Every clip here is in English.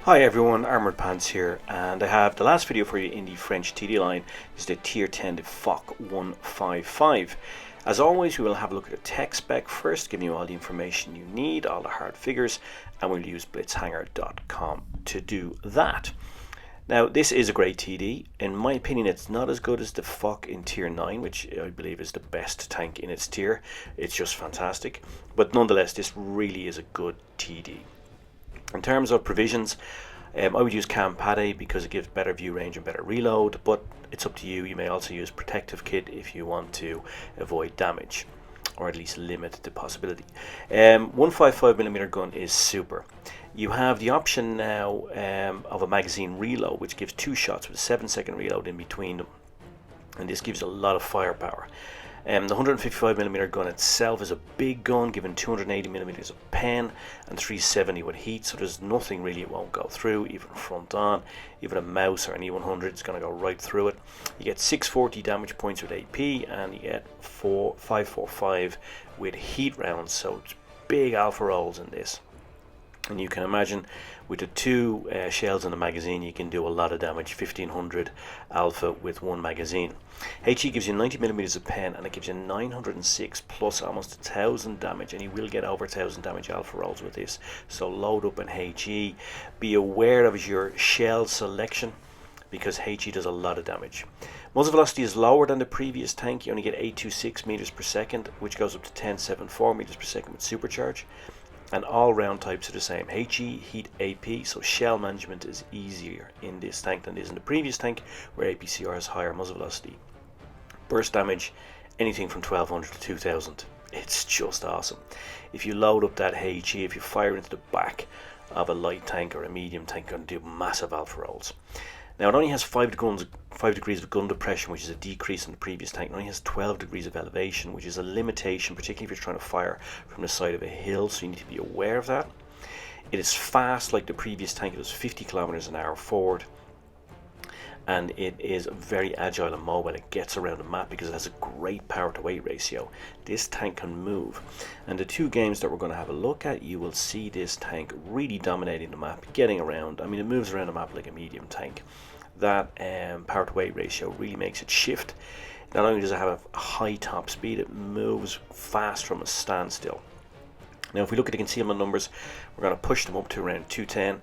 Hi everyone, Armoured Pants here, and I have the last video for you in the French TD line. Is the Tier 10, the Foch 155. As always, we will have a look at the tech spec first, giving you all the information you need, all the hard figures, and we'll use blitzhanger.com to do that. Now, this is a great TD. In my opinion, it's not as good as the Foch in Tier 9, which I believe is the best tank in its tier. It's just fantastic, but nonetheless, this really is a good TD. In terms of provisions, I would use Cam Pade because it gives better view range and better reload, but it's up to you. You may also use protective kit if you want to avoid damage, or at least limit the possibility. 155mm gun is super. You have the option now of a magazine reload, which gives 2 shots with a 7-second reload in between them, and this gives a lot of firepower. The 155mm gun itself is a big gun, given 280mm of pen and 370 with heat, so there's nothing really it won't go through, even front on. Even a mouse or an E100 is going to go right through it. You get 640 damage points with AP, and you get 545 with heat rounds, so it's big alpha rolls in this. And you can imagine with the 2 shells in the magazine, you can do a lot of damage, 1500 alpha with 1 magazine. HE gives you 90mm of pen, and it gives you 906 plus almost 1000 damage, and you will get over 1000 damage alpha rolls with this. So load up in HE. Be aware of your shell selection, because HE does a lot of damage. Muzzle velocity is lower than the previous tank. You only get 826 meters per second, which goes up to 1074 meters per second with supercharge. And all round types are the same. HE, heat, AP, so shell management is easier in this tank than it is in the previous tank, where APCR has higher muzzle velocity. Burst damage, anything from 1200 to 2000. It's just awesome. If you load up that HE, if you fire into the back of a light tank or a medium tank, you're going to do massive alpha rolls. Now, it only has 5 degrees of gun depression, which is a decrease in the previous tank. It only has 12 degrees of elevation, which is a limitation, particularly if you're trying to fire from the side of a hill, so you need to be aware of that. It is fast like the previous tank. It was 50 kilometers an hour forward, and it is very agile and mobile. It gets around the map because it has a great power to weight ratio. This tank can move, and the 2 games that we're going to have a look at, you will see this tank really dominating the map, getting around. I mean, it moves around the map like a medium tank. That power to weight ratio really makes it shift. Not only does it have a high top speed, it moves fast from a standstill. Now, if we look at the concealment numbers, we're going to push them up to around 210,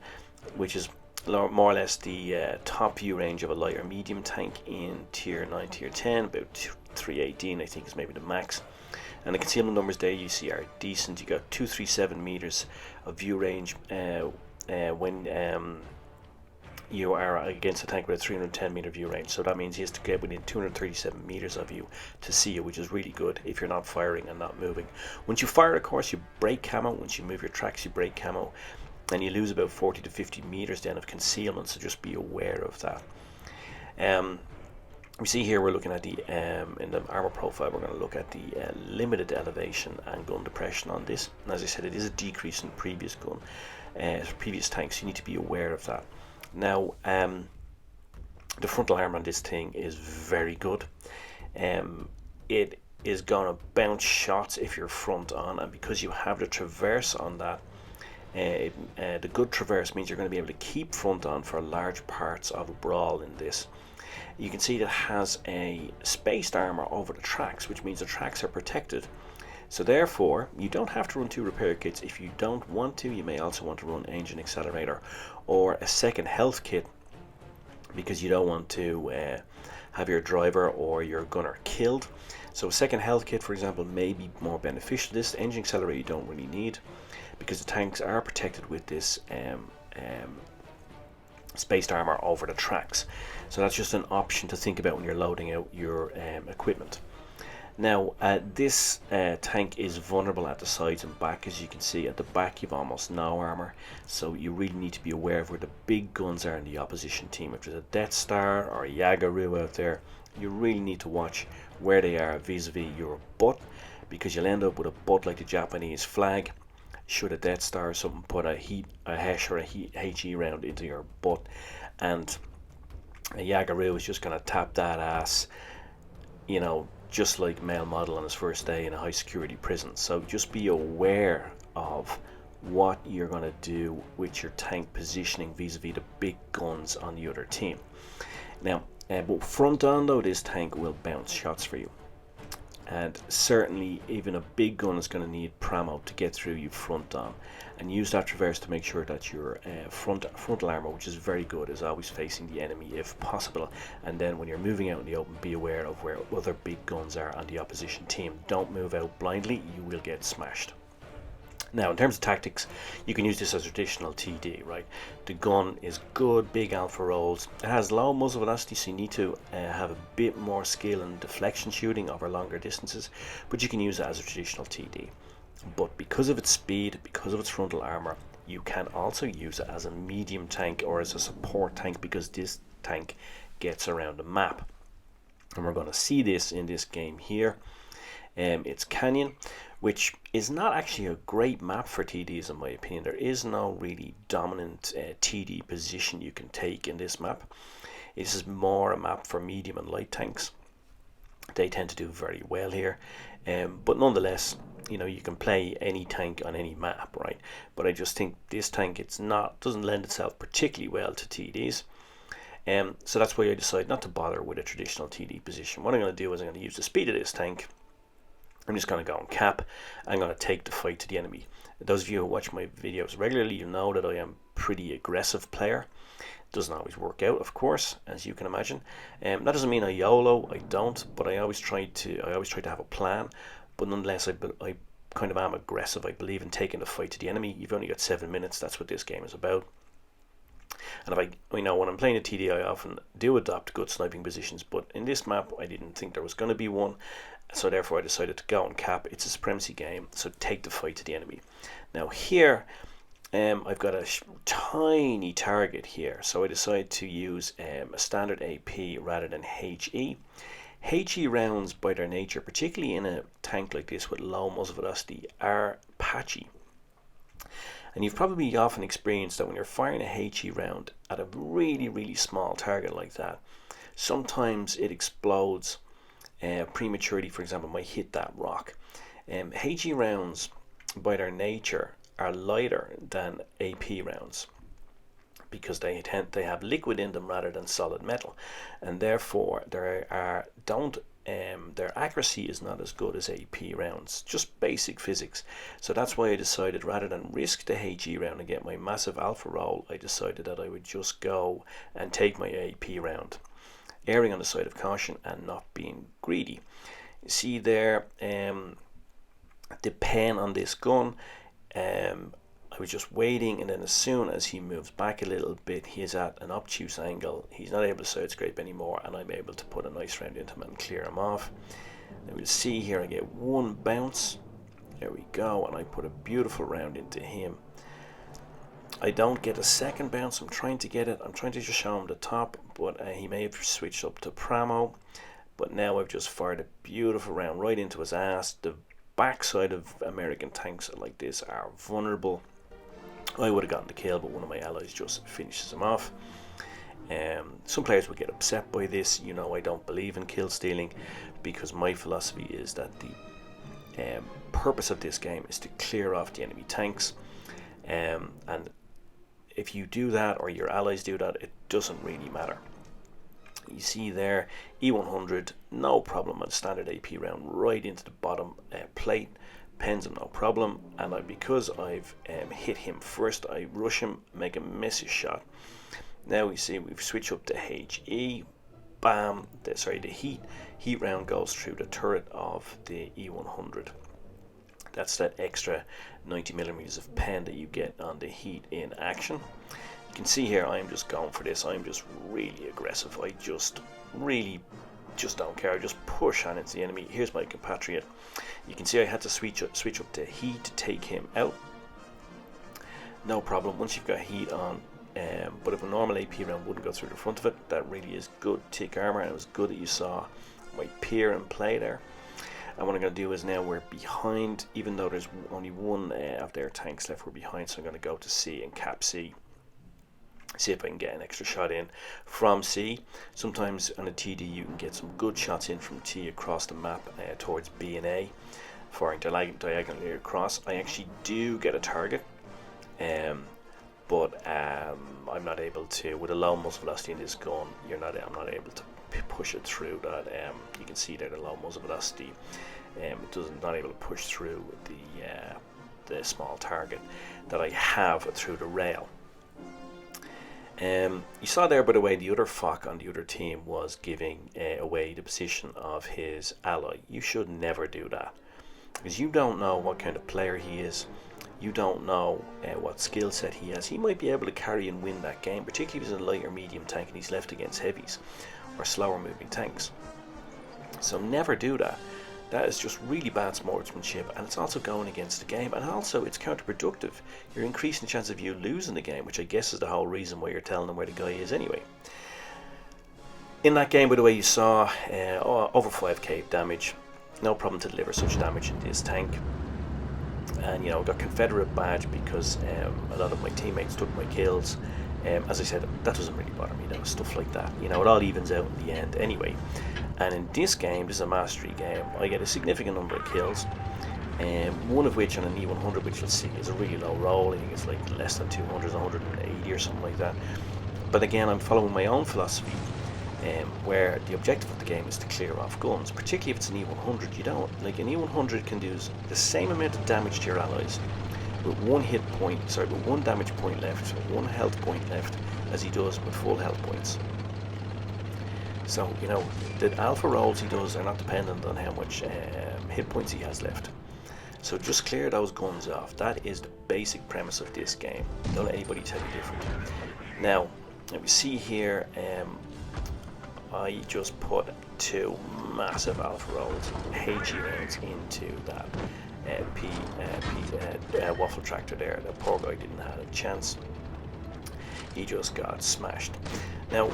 which is more or less the top view range of a light or medium tank in Tier 9, Tier 10. About 318, I think, is maybe the max. And the concealment numbers there you see are decent. You got 237 meters of view range when you are against a tank with a 310 meter view range, so that means he has to get within 237 meters of you to see you, which is really good if you're not firing and not moving. Once you fire, of course, you break camo. Once you move your tracks, you break camo, and you lose about 40 to 50 meters then of concealment, so just be aware of that. We see here we're looking at the in the armor profile, we're going to look at the limited elevation and gun depression on this, and as I said, it is a decrease in previous tanks, so you need to be aware of that. Now, the frontal armor on this thing is very good. It is going to bounce shots if you're front on, and because you have the traverse on that, the good traverse means you're going to be able to keep front on for large parts of a brawl in this. You can see that it has a spaced armor over the tracks, which means the tracks are protected. So therefore, you don't have to run 2 repair kits. If you don't want to, you may also want to run engine accelerator or a second health kit, because you don't want to have your driver or your gunner killed. So a second health kit, for example, may be more beneficial. This engine accelerator you don't really need, because the tanks are protected with this spaced armor over the tracks. So that's just an option to think about when you're loading out your equipment. Now, this tank is vulnerable at the sides and back. As you can see, at the back you've almost no armor, so you really need to be aware of where the big guns are in the opposition team. If there's a Death Star or a Yagaru out there, you really need to watch where they are vis-a-vis your butt, because you'll end up with a butt like the Japanese flag. Should a Death Star or something put a HESH or a HE round into your butt, and a Yagaru is just going to tap that ass, you know, just like male model on his first day in a high security prison. So just be aware of what you're going to do with your tank positioning vis-a-vis the big guns on the other team. Now, but front on though, this tank will bounce shots for you. And certainly even a big gun is going to need pramo to get through you front on, and use that traverse to make sure that your frontal armor, which is very good, is always facing the enemy if possible. And then when you're moving out in the open, be aware of where other big guns are on the opposition team. Don't move out blindly, you will get smashed. Now, in terms of tactics, you can use this as traditional TD, right? The gun is good, big alpha rolls. It has low muzzle velocity, so you need to have a bit more skill in deflection shooting over longer distances, but you can use it as a traditional TD. But because of its speed, because of its frontal armor, you can also use it as a medium tank or as a support tank, because this tank gets around the map. And we're going to see this in this game here. It's Canyon, which is not actually a great map for TDs in my opinion. There is no really dominant TD position you can take in this map. This is more a map for medium and light tanks. They tend to do very well here, but nonetheless, you know, you can play any tank on any map, right? But I just think this tank, doesn't lend itself particularly well to TDs. So that's why I decided not to bother with a traditional TD position. What I'm going to do is I'm going to use the speed of this tank. I'm just going to go and cap. I'm going to take the fight to the enemy. Those of you who watch my videos regularly, you know that I am a pretty aggressive player. It doesn't always work out, of course, as you can imagine. That doesn't mean I YOLO. I don't, but I always try to have a plan. But nonetheless, I kind of am aggressive. I believe in taking the fight to the enemy. You've only got 7 minutes. That's what this game is about. And if I know when I'm playing a TD, I often do adopt good sniping positions, but in this map I didn't think there was going to be one, so therefore I decided to go and cap. It's a supremacy game, so take the fight to the enemy. Now here I've got a tiny target here, so I decided to use a standard AP rather than HE. HE rounds by their nature, particularly in a tank like this with low muzzle velocity, are patchy. And you've probably often experienced that when you're firing a HE round at a really, really small target like that, sometimes it explodes prematurely. For example, might hit that rock. HE rounds, by their nature, are lighter than AP rounds because they have liquid in them rather than solid metal, and therefore their accuracy is not as good as AP rounds, just basic physics. So that's why I decided, rather than risk the HE round and get my massive alpha roll, I decided that I would just go and take my AP round, erring on the side of caution and not being greedy. You see there, the pen on this gun, I was just waiting, and then as soon as he moves back a little bit, he is at an obtuse angle. He's not able to side scrape anymore, and I'm able to put a nice round into him and clear him off. Now we'll see here, I get one bounce. There we go, and I put a beautiful round into him. I don't get a second bounce. I'm trying to get it. I'm trying to just show him the top, but he may have switched up to Pramo. But now I've just fired a beautiful round right into his ass. The backside of American tanks like this are vulnerable. I would have gotten the kill, but one of my allies just finishes him off. Some players would get upset by this. You know, I don't believe in kill stealing, because my philosophy is that the purpose of this game is to clear off the enemy tanks, and if you do that or your allies do that, it doesn't really matter. You see there, E100, no problem, a standard AP round right into the bottom plate, pens him no problem, and because I've hit him first, I rush him, make him miss his shot. Now we see we've switched up to HE, bam, the heat round goes through the turret of the E100. That's that extra 90mm of pen that you get on the heat in action. You can see here I'm just going for this. I'm just really aggressive. I just don't care. I just push on into the enemy. Here's my compatriot. You can see I had to switch up to heat to take him out. No problem once you've got heat on. But if a normal AP round wouldn't go through the front of it, that really is good tick armor, and it was good that you saw my peer in play there. And what I'm going to do is, now we're behind, even though there's only one of their tanks left, we're behind, so I'm going to go to C and cap C. See if I can get an extra shot in from C. Sometimes on a TD you can get some good shots in from T across the map towards B and A, firing diagonally across. I actually do get a target, But I'm not able to, with a low muzzle velocity in this gun, I'm not able to push it through that. You can see there the low muzzle velocity. It not able to push through the small target that I have through the rail. You saw there, by the way, the other Foch on the other team was giving away the position of his ally. You should never do that, because you don't know what kind of player he is. You don't know what skill set he has. He might be able to carry and win that game, particularly if he's a light or medium tank and he's left against heavies or slower moving tanks. So never do that. That is just really bad sportsmanship, and it's also going against the game, and also it's counterproductive. You're increasing the chance of you losing the game, which I guess is the whole reason why you're telling them where the guy is anyway. In that game, by the way, you saw over 5k damage. No problem to deliver such damage in this tank. And got Confederate badge because a lot of my teammates took my kills. As I said, that doesn't really bother me though, stuff like that. It all evens out in the end anyway. And in this game, this is a mastery game, I get a significant number of kills. One of which on an E100, which you'll see is a really low roll. I think it's like less than 200, 180 or something like that. But again, I'm following my own philosophy, where the objective of the game is to clear off guns, particularly if it's an E100. You don't, like an E100 can do the same amount of damage to your allies with one damage point left, one health point left, as he does with full health points. So the alpha rolls he does are not dependent on how much hit points he has left. So just clear those guns off. That is the basic premise of this game. Don't let anybody tell you different. Now, let me see here. I just put 2 massive alpha rolls, HE rounds into that waffle tractor there. The poor guy didn't have a chance. He just got smashed. Now,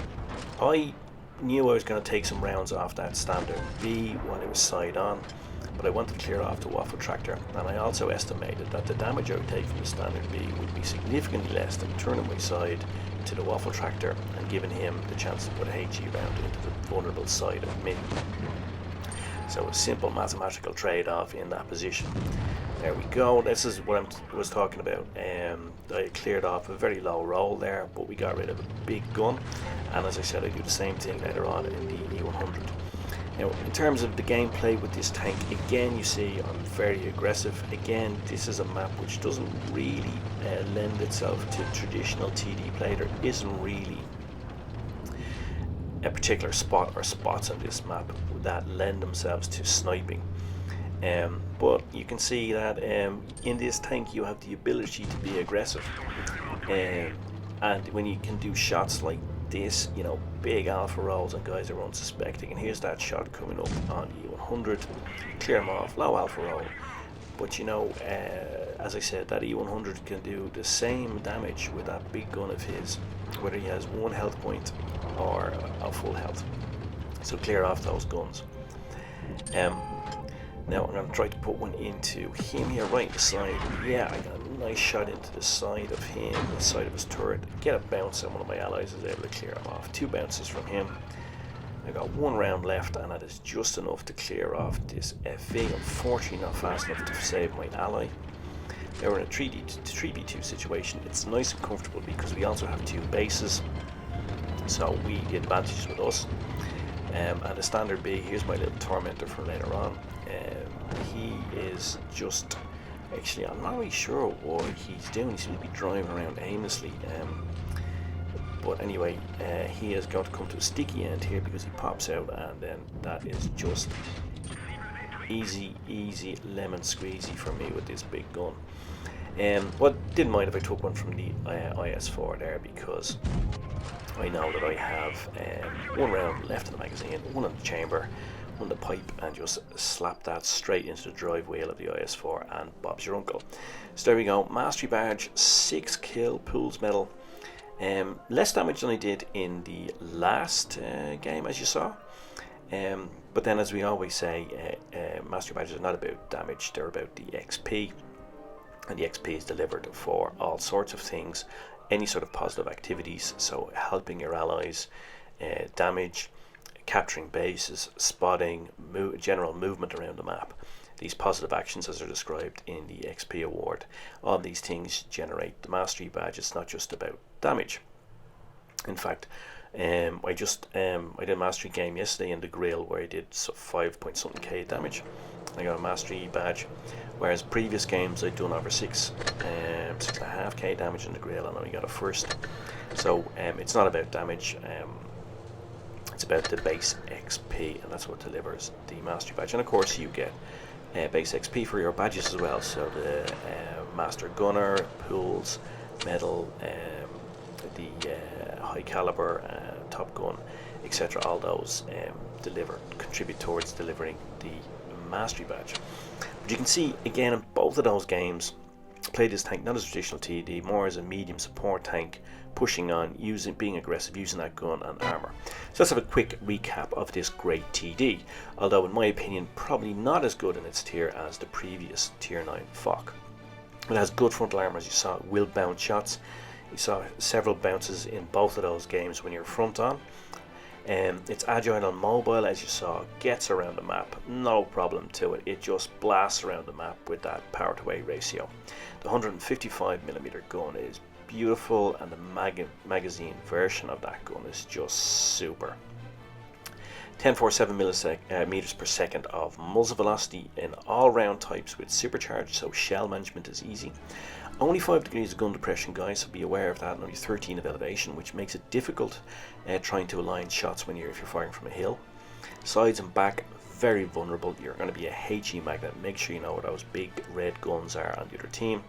I knew I was going to take some rounds off that standard B when it was side on, but I wanted to clear off the waffle tractor, and I also estimated that the damage I would take from the standard B would be significantly less than turning my side to the waffle tractor and giving him the chance to put a HE round into the vulnerable side of me. So a simple mathematical trade-off in that position. There we go. This is what I was talking about. I cleared off a very low roll there, but we got rid of a big gun. And as I said, I do the same thing later on in the E100. Now, in terms of the gameplay with this tank, again, you see I'm very aggressive. Again, this is a map which doesn't really lend itself to traditional TD play. There isn't really a particular spot or spots on this map that lend themselves to sniping. But you can see that in this tank you have the ability to be aggressive. And when you can do shots like this, big alpha rolls and guys are unsuspecting, and here's that shot coming up on E100, clear him off, low alpha roll, but as I said, that E100 can do the same damage with that big gun of his, whether he has 1 health point or a full health. So clear off those guns. Now I'm going to try to put one into him here, right in the side. Yeah, I got a nice shot into the side of him, the side of his turret. Get a bounce, and one of my allies is able to clear him off. 2 bounces from him. I got 1 round left, and that is just enough to clear off this FV. Unfortunately, not fast enough to save my ally. Now we're in a 3v2 situation. It's nice and comfortable because we also have 2 bases, so the advantage is with us. And the standard B, here's my little tormentor for later on. He is just, actually I'm not really sure what he's doing. He seems to be driving around aimlessly, but anyway, he is going to come to a sticky end here because he pops out, and then that is just easy lemon squeezy for me with this big gun. But didn't mind if I took one from the IS4 there, because I know that I have 1 round left in the magazine, 1 in the chamber, 1 in the pipe, and just slap that straight into the drive wheel of the IS4, and Bob's your uncle. So there we go, mastery badge, 6 kill, pools medal. Less damage than I did in the last game, as you saw. But then, as we always say, mastery badges are not about damage, they're about the XP. And the XP is delivered for all sorts of things, any sort of positive activities, so helping your allies, damage, capturing bases, spotting, general movement around the map. these positive actions as are described in the XP award. All these things generate the mastery badge. It's not just about damage. In fact, I did a mastery game yesterday in the Grail where I did 5 point something K damage. I got a mastery badge, whereas previous games I'd done over 6.5 K damage in the Grail, and I got a first. So it's not about damage. It's about the base XP, and that's what delivers the mastery badge. And of course, you get base XP for your badges as well. So the Master Gunner, Pools, Medal, the High Caliber, Top Gun, etc. All those contribute towards delivering the mastery badge. But you can see again in both of those games, play this tank not as a traditional TD, more as a medium support tank, pushing on, being aggressive, using that gun and armor. So let's have a quick recap of this great TD, although in my opinion probably not as good in its tier as the previous tier 9 Foch. It has good frontal armor, as you saw, will bounce shots. You saw several bounces in both of those games when you're front on. It's agile and mobile, as you saw, gets around the map, no problem to it. It just blasts around the map with that power to weight ratio. The 155mm gun is beautiful, and the magazine version of that gun is just super. 1047 meters per second of muzzle velocity in all round types with supercharged, so shell management is easy. Only 5 degrees of gun depression, guys, so be aware of that, and only 13 of elevation, which makes it difficult trying to align shots if you're firing from a hill. Sides and back, very vulnerable. You're going to be a HE magnet. Make sure you know what those big red guns are on the other team.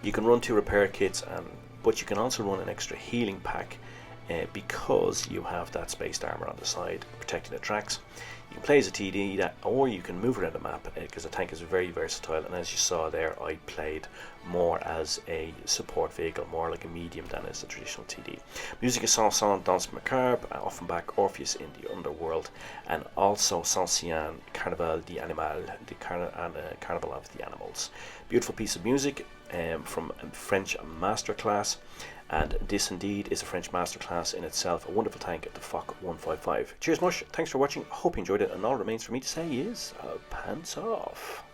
You can run 2 repair kits, but you can also run an extra healing pack because you have that spaced armor on the side protecting the tracks. You can play as a TD, or you can move around the map because the tank is very versatile, and as you saw there, I played more as a support vehicle, more like a medium than as a traditional TD. Music is Sanson, Danse Macabre, Offenbach, Orpheus in the Underworld, and also Saint-Cyan, Carnaval d'Animal, the Carnival of the Animals. Beautiful piece of music from a French masterclass. And this indeed is a French masterclass in itself, a wonderful tank, the Foch 155. Cheers, Mush. Thanks for watching. I hope you enjoyed it. And all remains for me to say is, pants off.